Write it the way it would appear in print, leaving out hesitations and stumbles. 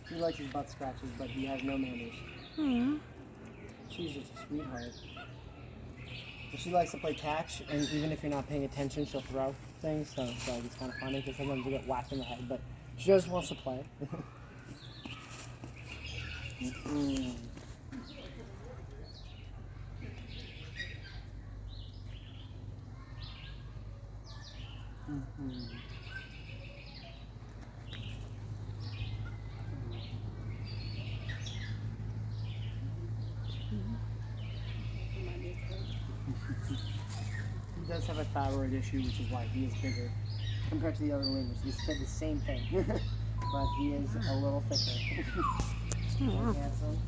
He likes his butt scratches, but he has no manners. Aww. She's just a sweetheart. But she likes to play catch, and even if you're not paying attention, she'll throw things. So it's kind of funny because sometimes you get whacked in the head, but she just wants to play. Mm-hmm. Mm-hmm. He does have a thyroid issue, which is why he is bigger compared to the other lemurs. He said the same thing, but he is a little thicker. Oh, wow. Handsome.